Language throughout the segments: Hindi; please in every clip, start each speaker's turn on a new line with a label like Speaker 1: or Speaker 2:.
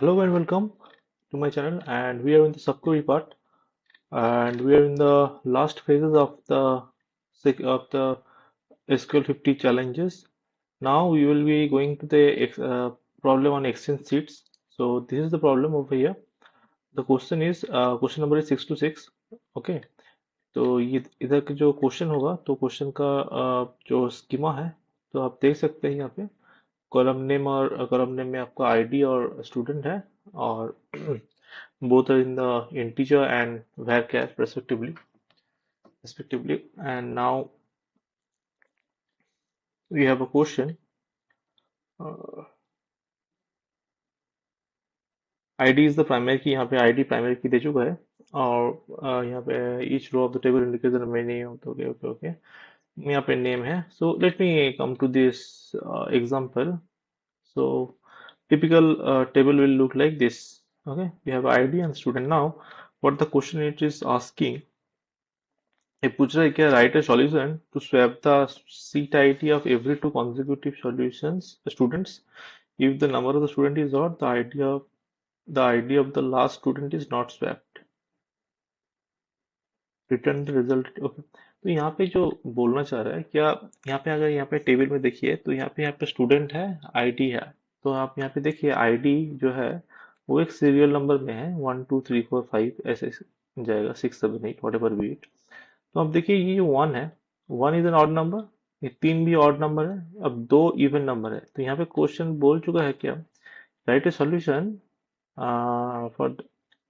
Speaker 1: Hello and welcome to my channel, and we are in the subquery part, and we are in the last phases of the SQL 50 challenges. Now we will be going to the problem on Excel sheets. So this is the problem over here. The question is question number is 6 to 6. Okay, तो ये इधर का जो क्वेश्चन होगा तो क्वेश्चन का जो स्कीमा है तो आप देख सकते हैं यहाँ पे कॉलम नेम में आपका आईडी और स्टूडेंट है और both are in the integer and varchar respectively. And now we have a question. uh, id is the primary key. यहाँ पे id primary key दे चुका है और यहाँ पे each row of the table indicates the remaining name. Okay. यहाँ पे name है. So let me come to this example. So typical table will look like this. Okay, we have id and student. Now what the question it is asking, ये पूछ रहा है क्या, write a solution to swap the seat ID of every two consecutive solutions students. If the number of the student is odd, the ID of the last student is not swapped. Return the result. Okay. तो यहाँ पे जो बोलना चाह रहा है क्या, यहाँ पे अगर यहाँ पे टेबल में देखिए तो यहाँ पे स्टूडेंट है, आईडी है। तो आप यहाँ पे देखिए आईडी जो है वो एक सीरियल नंबर में है, 1 2 3 4 5 ऐसे जाएगा, 6 7 8 वट एवर बी इट। तो अब देखिए ये जो वन है, one is an odd number, ये तीन भी ऑड नंबर है, अब दो इवन नंबर है। तो यहाँ पे क्वेश्चन बोल चुका है क्या, राइट ए सॉल्यूशन फॉर,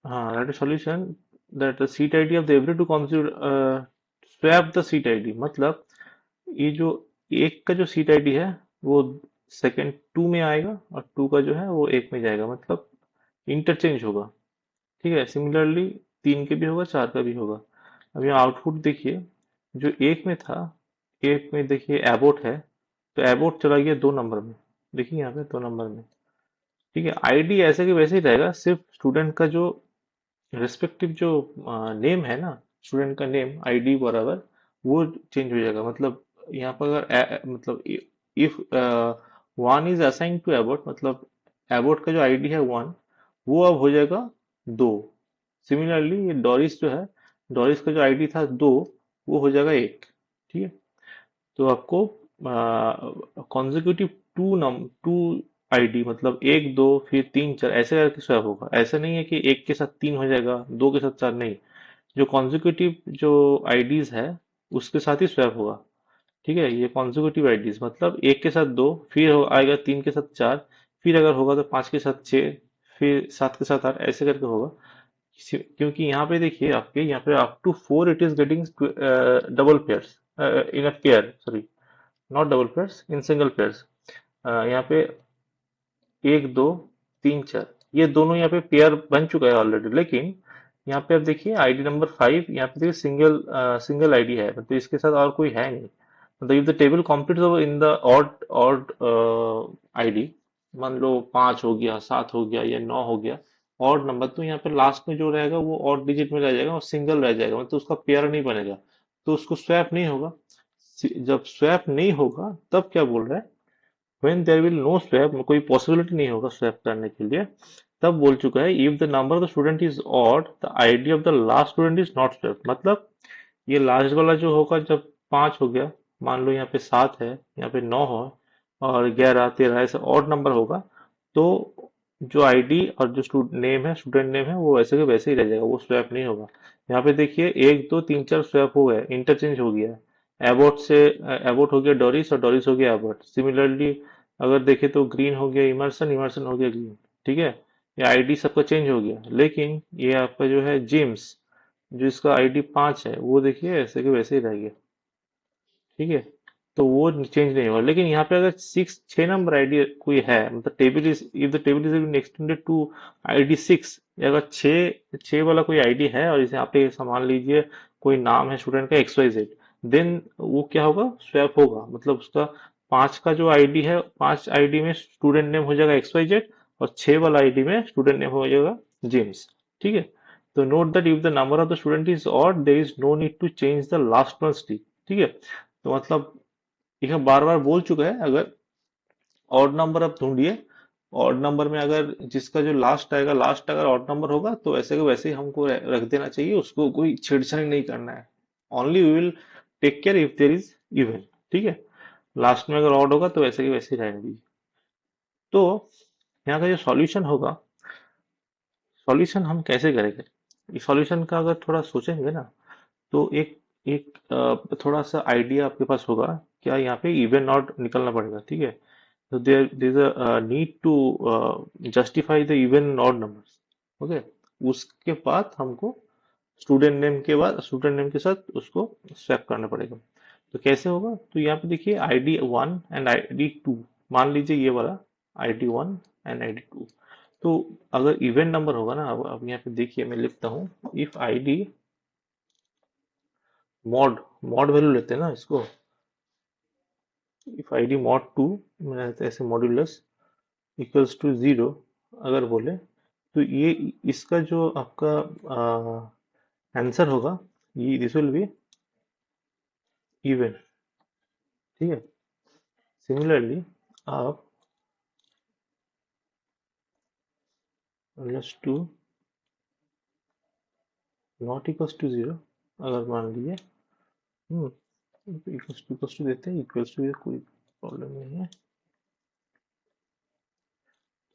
Speaker 1: हाँ right A solution that the seat ID of the every two consider swap the seat ID. मतलब ये जो एक का जो सीट आईडी है वो सेकंड टू में आएगा और टू का जो है वो एक में जाएगा, मतलब इंटरचेंज होगा। ठीक है, सिमिलरली तीन के भी होगा, चार का भी होगा। अब यहाँ आउटपुट देखिए, जो एक में था, एक में देखिए एबोट है, तो एबोट चला गया दो नंबर में। देखिए यहाँ पे दो नंबर में। ठीक है, आईडी ऐसे के वैसे ही रहेगा, सिर्फ स्टूडेंट का जो रिस्पेक्टिव जो नेम है ना, स्टूडेंट का नेम आईडी बराबर वो चेंज हो जाएगा। मतलब यहाँ पर अगर मतलब if one is assign to Abbott, मतलब एबोट का जो आईडी है वन, वो अब हो जाएगा दो। सिमिलरली ये डॉरिस जो है, डॉरिस का जो आईडी था दो, वो हो जाएगा एक। ठीक है, तो आपको कॉन्जिक्यूटिव टू आईडी, मतलब एक दो फिर तीन चार ऐसे करके स्वैप होगा। ऐसा नहीं है कि एक के साथ तीन हो जाएगा, दो के साथ चार नहीं। जो कॉन्जिक्यूटिव जो आईडीज है उसके साथ ही स्वैप होगा। ठीक है, ये कॉन्जिक्यूटिव आईडीज मतलब एक के साथ दो, फिर आएगा तीन के साथ चार, फिर अगर होगा तो पांच के साथ छः, फिर सात के साथ आठ, ऐसे करके होगा। क्योंकि यहाँ पे देखिए आपके यहाँ पे up to four it is getting double pairs in a pair, sorry not double pairs, in single pairs. यहाँ पे एक दो तीन चार, ये दोनों यहाँ पे पेयर बन चुका है ऑलरेडी। लेकिन यहाँ पे आप देखिए आईडी नंबर 5, यहाँ पे देखिए सिंगल आईडी है, मतलब इसके साथ और कोई है नहीं। मतलब if the table completes in the odd odd ID, मान लो 5 हो गया, 7 हो गया या 9 हो गया ऑड नंबर, तो यहाँ पे लास्ट में जो रहेगा वो ऑड डिजिट में रह जाएगा और सिंगल रह जाएगा, मतलब उसका पेयर नहीं बनेगा, तो उसको स्वैप नहीं होगा। जब स्वैप नहीं होगा तब क्या बोल रहा है, when there will no swap, कोई पॉसिबिलिटी नहीं होगा स्वैप करने के लिए, तब बोल चुका है if the number of the student is odd, the ID of the last student is not swapped। मतलब ये लास्ट वाला जो होगा, जब पांच हो गया, मान लो यहाँ पे सात है, यहाँ पे नौ है और 11 13 ऐसे ऑड नंबर होगा, तो जो आईडी और जो स्टूडेंट नेम है, स्टूडेंट नेम है, वो वैसे के वैसे ही रह जाएगा, वो स्वैप नहीं होगा। यहाँ पे देखिए एक दो तीन चार स्वैप हो गए, इंटरचेंज हो गया। एबोट से एबोट हो गया डोरिस और डोरिस हो गया एबोट। सिमिलरली अगर देखें तो ग्रीन हो गया इमर्सन, इमर्सन हो गया ग्रीन। ठीक है, ये आईडी सबका चेंज हो गया, लेकिन ये आपका जो है जिम्स, जो इसका आईडी 5 है, वो देखिए ऐसे के वैसे ही रह गया। ठीक है, तो वो चेंज नहीं होगा। लेकिन यहाँ पे अगर छह नंबर आईडी कोई है, मतलब table is, if the table is extended to ID 6, अगर छह वाला कोई आईडी है और इसे यहाँ पे मान लीजिए कोई नाम है स्टूडेंट का XYZ, देन वो क्या होगा, स्वैप होगा। मतलब उसका पांच का जो आईडी है, पांच आईडी में स्टूडेंट नेम हो जाएगा XYZ और छह वाला आईडी में स्टूडेंट नेम हो जाएगा जेम्स। ठीक है, तो note that if the number of the student is odd, there is no need to change the last one string. ठीक है, तो मतलब यह बार बार बोल चुका है, अगर ऑड नंबर आप ढूंढिए ऑड नंबर में अगर जिसका जो लास्ट आएगा, लास्ट अगर ऑड नंबर होगा तो वैसे को वैसे ही हमको रख देना चाहिए, उसको कोई छेड़छाड़ नहीं करना है। Only we will take care if there is even. ठीक है, लास्ट में अगर ऑड होगा तो वैसे की वैसे ही रहने दीजिए। तो यहाँ का जो सॉल्यूशन होगा, सॉल्यूशन हम कैसे करेंगे, इस सॉल्यूशन का अगर थोड़ा सोचेंगे ना, तो एक एक थोड़ा सा आइडिया आपके पास होगा। क्या यहाँ पे इवन ऑड निकलना पड़ेगा, ठीक है। So there is a need to justify the even and odd numbers. Okay, उसके बाद हमको स्टूडेंट नेम के बाद स्टूडेंट नेम के साथ उसको स्वैप करना पड़ेगा। तो कैसे होगा, तो यहाँ पे देखिए ID1 एंड ID2, मान लीजिए ये वाला ID1 एंड ID2। तो अगर इवन नंबर होगा ना, अब यहाँ पे देखिए मैं लिखता हूँ, if ID mod, mod value लेते हैं ना इसको, इफ ID मॉड 2, मैंने ऐसे मॉड्यूलस इक्वल्स टू 0 अगर बोले, तो ये इसका जो आपका आंसर होगा, ये दिस विल बी इवन। ठीक है, सिमिलरली आप plus two not equals to 0 अगर मान लीजिए, इक्वल्स टू देते हैं, इक्वल्स टू कोई प्रॉब्लम नहीं है।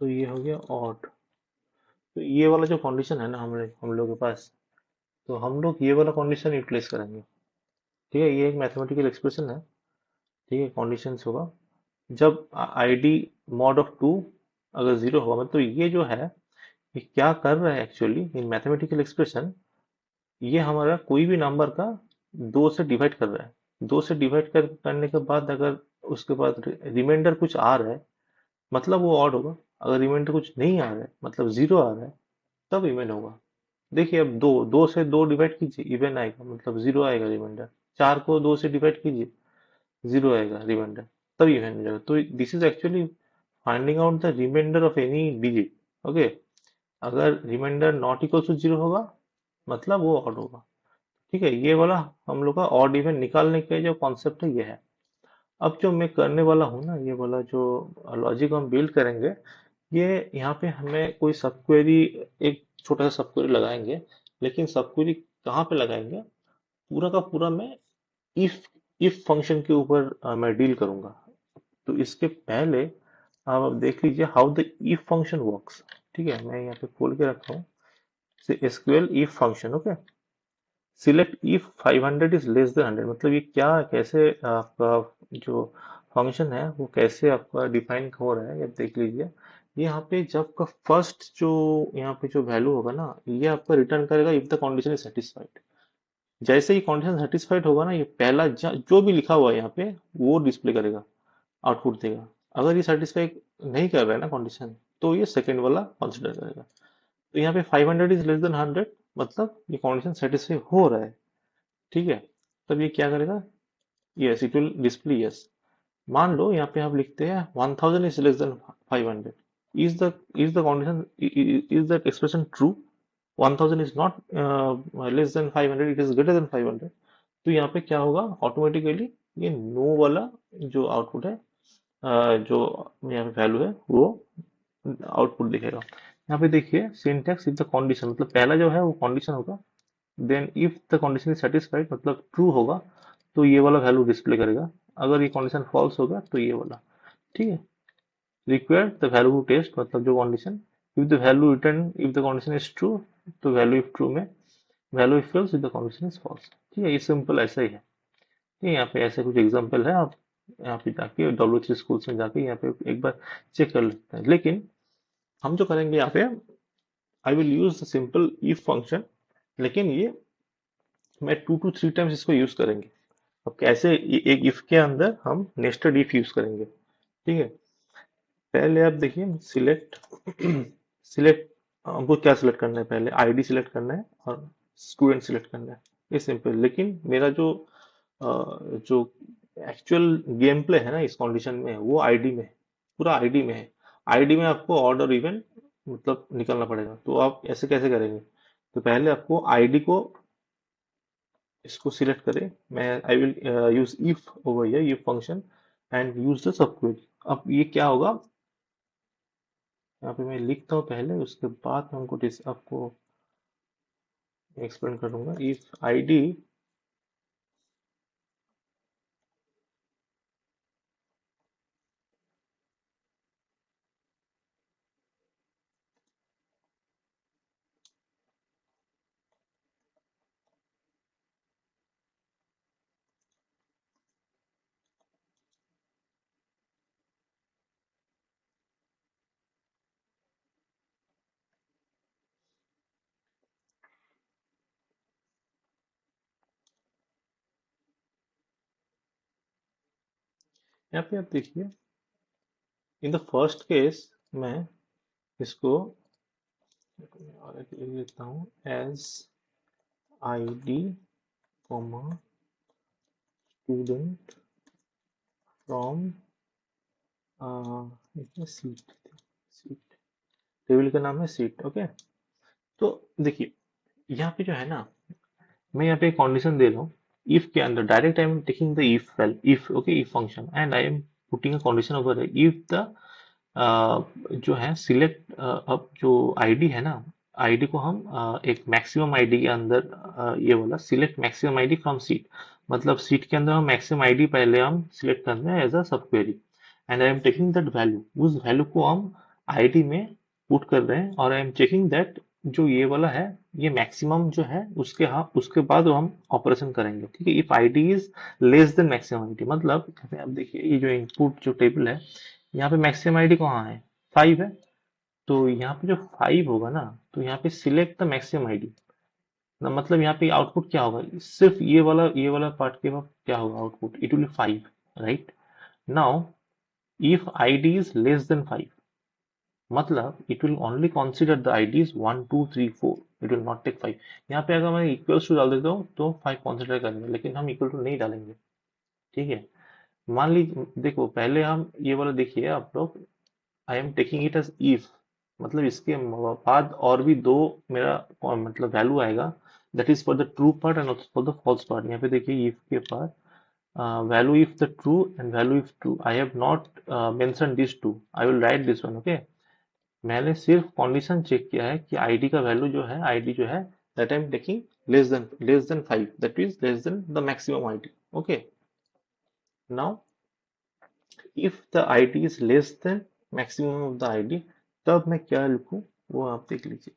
Speaker 1: तो ये हो गया ऑड। तो ये वाला जो कंडीशन है ना हम लोग के पास, तो हम लोग ये वाला कंडीशन यूटिलाइज करेंगे। ठीक है, ये एक मैथमेटिकल एक्सप्रेशन है। ठीक है, कंडीशंस होगा जब आईडी मॉड ऑफ टू अगर 0 होगा, मतलब ये जो है, ये क्या कर रहा है एक्चुअली इन मैथमेटिकल एक्सप्रेशन, ये हमारा कोई भी नंबर का 2 से डिवाइड कर रहा है। 2 से डिवाइड करने के बाद अगर उसके बाद रिमाइंडर कुछ आ रहा है, मतलब वो ऑड होगा। अगर रिमाइंडर कुछ नहीं आ रहा है, मतलब 0 आ रहा है, तब इवन होगा। देखिए अब दो दो से 2 डिवाइड कीजिए, इवन आएगा, मतलब 0 आएगा रिमाइंडर। 4 को 2 से डिवाइड कीजिए, 0 आएगा रिमाइंडर, तब इवन हो जाएगा। तो this is actually finding out the reminder of any digit. Okay, अगर रिमाइंडर नॉट इक्वल टू 0 होगा, मतलब वो ऑड होगा। ठीक है, ये वाला हम लोग का ऑड इवन निकालने का जो कॉन्सेप्ट है ये है। अब जो मैं करने वाला हूँ ना, ये वाला जो लॉजिक हम बिल्ड करेंगे, ये यहाँ पे हमें कोई सब क्वेरी, एक छोटा सा सब क्वेरी लगाएंगे। लेकिन सब क्वेरी कहाँ पे लगाएंगे, पूरा का पूरा मैं इफ इफ फंक्शन के ऊपर मैं डील करूंगा। तो इसके पहले आप अब देख लीजिए how the if function works. ठीक है, मैं यहाँ पे खोल के रखा हूँ, SQL if function. Okay, select if 500 is less then 100, मतलब ये क्या, कैसे आपका जो फंक्शन है वो कैसे आपका डिफाइन हो रहा है, ये देख लीजिए। ये यहाँ पे जब का फर्स्ट जो यहाँ पे जो वैल्यू होगा ना, ये आपका रिटर्न करेगा if the condition is satisfied. जैसे ही कंडीशन सेटिस्फाइड होगा ना, ये पहला जो भी लिखा हुआ है यहाँ पे वो डिस्प्ले करेगा, आउटपुट देगा। अगर ये सेटिस्फाई नहीं कर रहा है ना कंडीशन, तो ये सेकंड वाला कंसिडर करेगा। तो यहाँ पे 500 इज लेस देन 100, मतलब ये कंडीशन सेटिस्फाई हो रहा है। ठीक है, तब ये क्या करेगा, yes it will display yes. मान लो यहाँ पे आप लिखते हैं 1000 is less then 500, is the condition, is the expression true, 1000 is not less than 500, it is greater than 500। तो यहाँ पे क्या होगा, ऑटोमेटिकली ये नो वाला जो आउटपुट है, जो यहाँ पे वैल्यू है वो आउटपुट दिखेगा। यहाँ पे देखिए सिंटैक्स इफ द कंडीशन, मतलब पहला जो है वो कंडीशन होगा, then if the condition is satisfied मतलब ट्रू होगा, तो ये वाला वैल्यू डिस्प्ले करेगा। अगर ये कंडीशन फॉल्स होगा तो ये वाला। ठीक है, require the value to test, मतलब जो condition, if the value return if the condition is true, तो वैल्यू इफ ट्रू में, value if false if the condition is false. ठीक है, ये सिंपल ऐसा ही है। ये यहाँ पे ऐसे कुछ एग्जांपल है, आप यहाँ पे जाके W3 स्कूल्स में जाके यहाँ पे एक बार चेक कर लेते हैं। लेकिन हम जो करेंगे यहाँ पे, I will use the simple if function, लेकिन ये मैं 2 to 3 टाइम्स इसको यूज करेंगे। अब कैसे, एक इफ के अंदर हम नेस्टेड इफ यूज करेंगे। ठीक है, पहले आप देखिए सिलेक्ट सिलेक्ट, हमको क्या सिलेक्ट करना है, पहले आईडी सिलेक्ट करना है और स्टूडेंट सिलेक्ट करना है। ये सिंपल, लेकिन मेरा जो एक्चुअल गेम प्ले है ना इस कंडीशन में, वो आईडी में है, पूरा आईडी में है। आईडी में आपको ऑड और इवन मतलब निकलना पड़ेगा। तो आप ऐसे कैसे करेंगे, तो पहले आपको आईडी को इसको सिलेक्ट करें, मैं I will use if over here, if function, and use the sub query. अब ये क्या होगा, यहाँ पे मैं लिखता हूँ पहले, उसके बाद मैं हमको आपको एक्सप्लेन करूंगा। इफ आईडी, यहाँ पे आप देखिए, इन द फर्स्ट केस मैं इसको और एक लिख देता हूँ as ID comma student from seat, seat table का नाम है सीट। ओके, तो देखिए यहाँ पे जो है ना, मैं यहाँ पे कंडीशन दे रहा हूँ। इफ के अंदर direct I am taking the if if, okay, if function and I am putting a condition over if the जो है सिलेक्ट, अब जो आईडी है ना, आईडी को हम एक मैक्सिमम आईडी के अंदर ये वाला select maximum ID from seat, मतलब सीट के अंदर हम मैक्सिमम आईडी पहले हम सिलेक्ट कर रहे हैं एज अ सब query, and I am taking that value, उस वैल्यू को हम आईडी में पुट कर रहे हैं, और आई एम चेकिंग दैट जो ये वाला है, ये मैक्सिमम जो है उसके, हाँ उसके बाद हम ऑपरेशन करेंगे। ठीक है, if ID is less then maximum ID, मतलब यहाँ पे आप देखिए ये जो इनपुट जो टेबल है, यहाँ पे मैक्सिमम आईडी कहाँ है, 5 है। तो यहाँ पे जो 5 होगा ना, तो यहाँ पे सिलेक्ट द मैक्सिमम आईडी, मतलब यहाँ पे आउटपुट क्या होगा, सिर्फ ये वाला पार्ट के बाद क्या होगा output, it will be 5, right. Now if ID is less than 5, मतलब it will only consider the IDs 1 2 3 4, it will not take 5। यहाँ पे अगर मैं इक्वल्स टू डाल देता हूँ तो 5 कंसीडर करेंगे, लेकिन हम इक्वल टू नहीं डालेंगे। ठीक है, मान लीजिए, देखो पहले हम ये वाला देखिए आप लोग, I am taking it as if, मतलब इसके बाद और भी दो मेरा मतलब वैल्यू आएगा, that is for the true part and for the false part. यहाँ पे देखिए इफ के पास value if the true and value if true, I have not mention this too, I will write this one. Okay, मैंने सिर्फ कंडीशन चेक किया है कि आईडी का वैल्यू जो है, आईडी जो है that I am taking less than 5, that is less then the maximum ID. Okay, now if the ID is less then maximum of the ID, तब मैं क्या लिखूं वो आप देख लीजिए।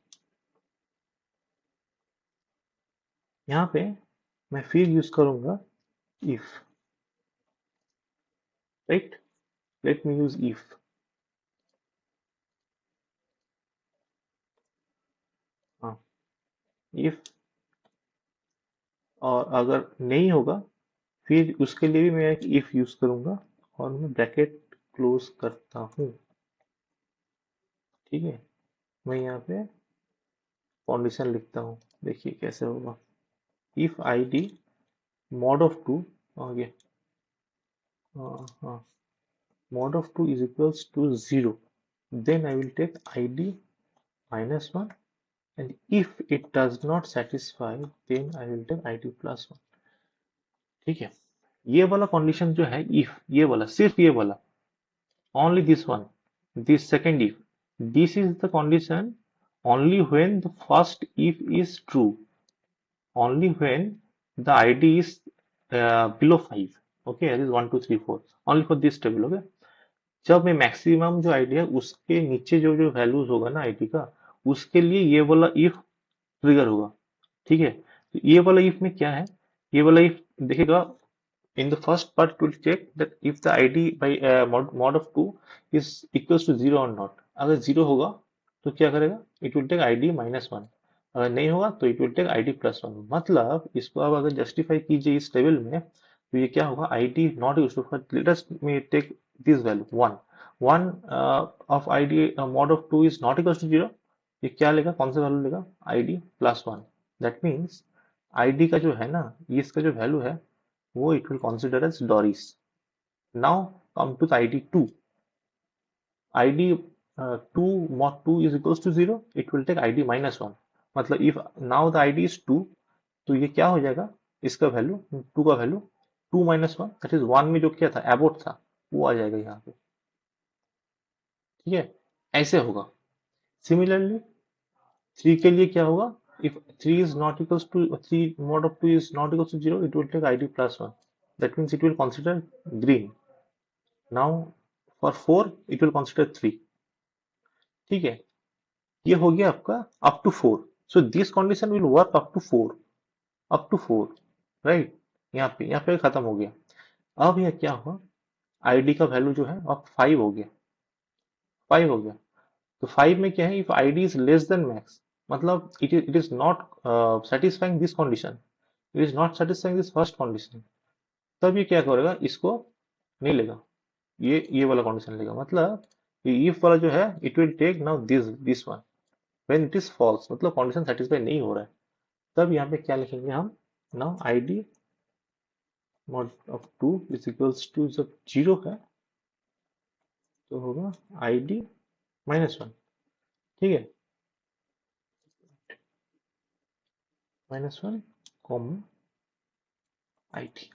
Speaker 1: यहाँ पे मैं फिर यूज करूंगा if, right, let me use if. हाँ, इफ, और अगर नहीं होगा फिर उसके लिए भी मैं एक इफ यूज करूंगा, और मैं ब्रैकेट क्लोज करता हूँ। ठीक है, मैं यहाँ पे कंडीशन लिखता हूँ, देखिए कैसे होगा। If I D mod of two, आगे, हाँ, mod of 2 is equals to 0, then I will take id minus 1, and if it does not satisfy then I will take id plus 1। ठीक है, ये वाला कंडीशन जो है if, ये वाला, सिर्फ ये वाला, only this one, this second if, this is the condition only when the first if is true, only when the id is below 5। okay, that is 1 2 3 4, only for this table। okay, जब मैं मैक्सिमम जो आईडी है उसके नीचे जो जो वैल्यूज होगा ना आईडी का, उसके लिए ये वाला इफ ट्रिगर होगा। ठीक है, तो ये वाला इफ में क्या है, ये वाला इफ देखेगा, in the first part it will check that if the ID by mod of 2 is equals to 0 और नॉट, अगर 0 होगा तो क्या करेगा, it will take ID minus 1, अगर नहीं होगा तो it will take ID plus 1। मतलब इसको आप अगर जस्टिफाई कीजिए इस टेबल में, तो ये क्या होगा, ID not use to, let us may take this value 1, 1 of ID mod of 2 is not equals to 0, ये क्या लेगा, कौन सा वैल्यू लेगा, ID plus 1। That means ID का जो है ना, ये इसका जो वैल्यू है वो it will consider as Doris। Now come to the ID 2, ID 2 mod 2 is equals to 0, it will take ID minus 1। मतलब if now the ID is 2, तो ये क्या हो जाएगा, इसका वैल्यू 2 का वैल्यू 2 माइनस 1, दैट इज 1 में जो क्या था एबोट था वो आ जाएगा यहाँ पे। ठीक है, ऐसे होगा। सिमिलरली 3 के लिए क्या होगा, if 3 is not equals to 3 mod of 2 is not equals to 0, it will take id plus 1. That means it will consider green. Now for 4 it will consider 3. ठीक है, ये हो गया आपका up to 4. So this condition will work up to 4 right. यहाँ पे खत्म हो गया। अब यह क्या हुआ, id का वैल्यू जो है अब 5 हो गया, 5 हो गया। तो 5 में क्या है, if id is less than max, मतलब it is not satisfying this condition, it is not satisfying this first condition, तब ये क्या करेगा, इसको नहीं लेगा, ये वाला कंडीशन लेगा। मतलब ये इफ वाला जो है it will take now this one when it is false, मतलब कंडीशन सेटिस्फाई नहीं हो रहा है, तब यहाँ पे क्या लिखेंगे हम, now id mod of 2 is equals to, जब 0 है तो होगा id -1। ठीक है, -1 comma id।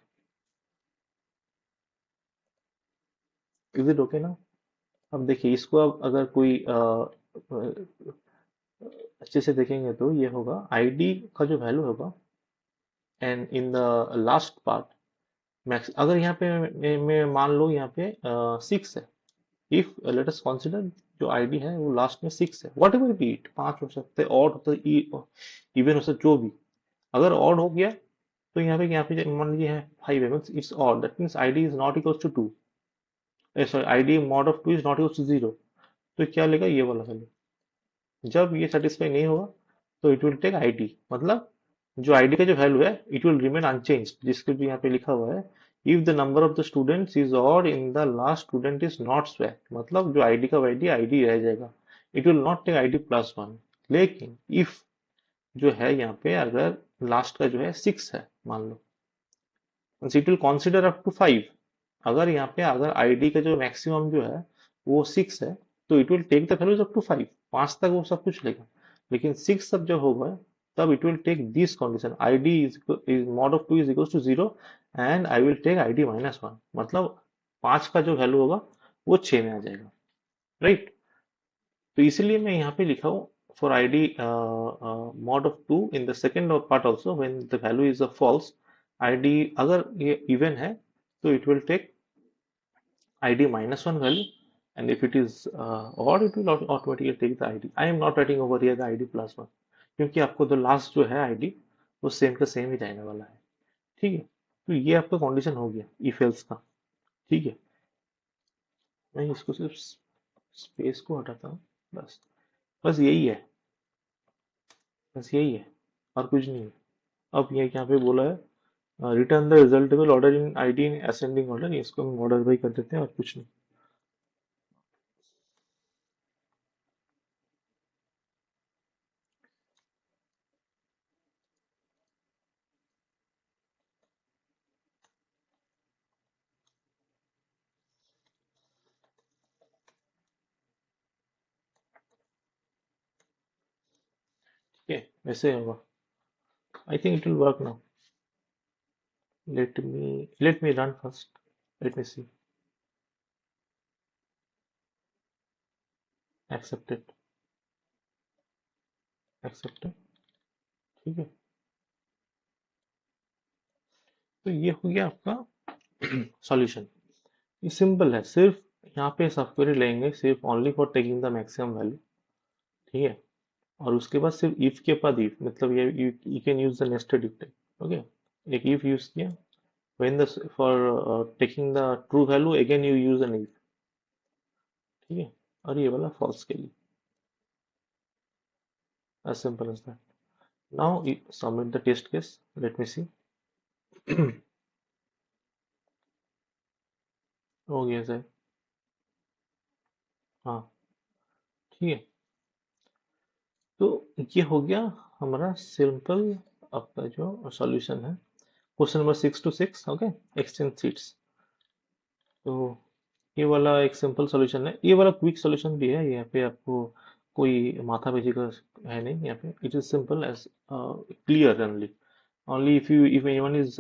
Speaker 1: Is it okay ना। अब देखिए इसको, अब अगर कोई अच्छे से देखेंगे तो ये होगा id का जो वैल्यू होगा, and in the last part max, अगर यहाँ पे मैं मान लो यहाँ पे 6 है, इफ लेट अस कंसीडर जो id है वो लास्ट में 6 है, वट एवर बी इट, 5 हो सकते हैं, ऑड हो सकते हैं, इवन हो सकता है, जो भी। अगर ऑड हो गया तो यहाँ पे मान लीजिए है 5 है, means it's odd, that means id is not equal to 2, sorry id mod of 2 is not equal to 0, तो क्या लेगा, ये वाला वैल्यू। जब ये सेटिस्फाई नहीं होगा तो इट विल टेक id, मतलब जो id का जो वैल्यू है इट विल रिमेन अनचेंज्ड, जिसके भी यहाँ पे लिखा हुआ है, if the number of the students is odd in the last student is not swapped, मतलब जो id का वैल्यू id रह जाएगा, it will not take id plus 1। लेकिन इफ जो है यहाँ पे अगर लास्ट का जो है 6 है मान लो, it will consider up to 5। अगर यहाँ पे अगर id का जो मैक्सिमम जो है वो 6 है, तो it will take the values up to 5, 5 तक वो सब कुछ लेगा। लेकिन 6 सब जब होगा तब it will take this condition, id is mod of 2 is equal to 0 and I will take id -1, मतलब 5 का जो वैल्यू होगा वो 6 में आ जाएगा, राइट। तो इसलिए मैं यहाँ पे लिखा हूँ for id mod of 2 in the second part also when the value is a false, id अगर ये इवन है तो it will take id -1 value, and if it is odd it will automatically take the id। I am not writing over here the id plus 1, क्योंकि आपको तो लास्ट जो है id वो सेम का सेम ही रहने वाला है। ठीक है, तो ये आपका कंडीशन हो गया if else का। ठीक है, मैं इसको सिर्फ स्पेस को हटाता हूँ, बस बस यही है, बस यही है, और कुछ नहीं है। अब ये यहाँ पे बोला है return the result table order in ID in ascending order, इसको हम ऑर्डर बाई कर देते हैं और कुछ नहीं। ठीक है, वैसे होगा। I think it will work now. let me run first, let me see, accepted, accepted। ठीक है, तो ये हो गया आपका सॉल्यूशन। ये सिंपल है, सिर्फ यहाँ पे सॉफ्टवेयर लेंगे सिर्फ only for taking the maximum value. ठीक है, और उसके बाद सिर्फ इफ के बाद इफ, मतलब ये you can use the nested if type. Okay, एक इफ यूज किया, when the for taking the true value again you use an if। ठीक है, और ये वाला false के लिए, as simple as that। now submit the test case, let me see। हो गया सर, हाँ ठीक है। तो ये हो गया हमारा सिंपल आपका जो सॉल्यूशन है, question number 6 to 6। Okay, exchange seats. तो ये वाला एक सिंपल सॉल्यूशन है, ये वाला क्विक सॉल्यूशन भी है, यहाँ पे आपको कोई माथा पेची का है नहीं, यहाँ पे it is simple as clear only. only if anyone is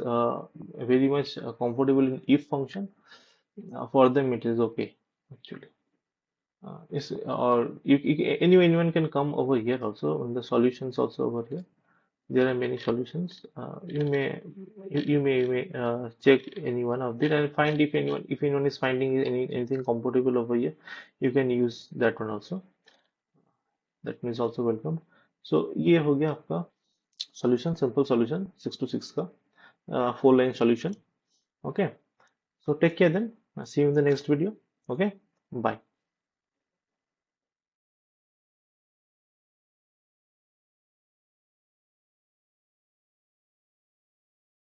Speaker 1: very much comfortable in if function, for them it is okay actually। anyone can come over here also on the solutions also over here. There are many solutions. You may check any one of them and find if anyone is finding anything compatible over here, you can use that one also. That means also welcome. So ये हो गया आपका solution, simple solution 6 to 6 का 4 line solution. Okay. So take care then. See you in the next video. Okay. Bye.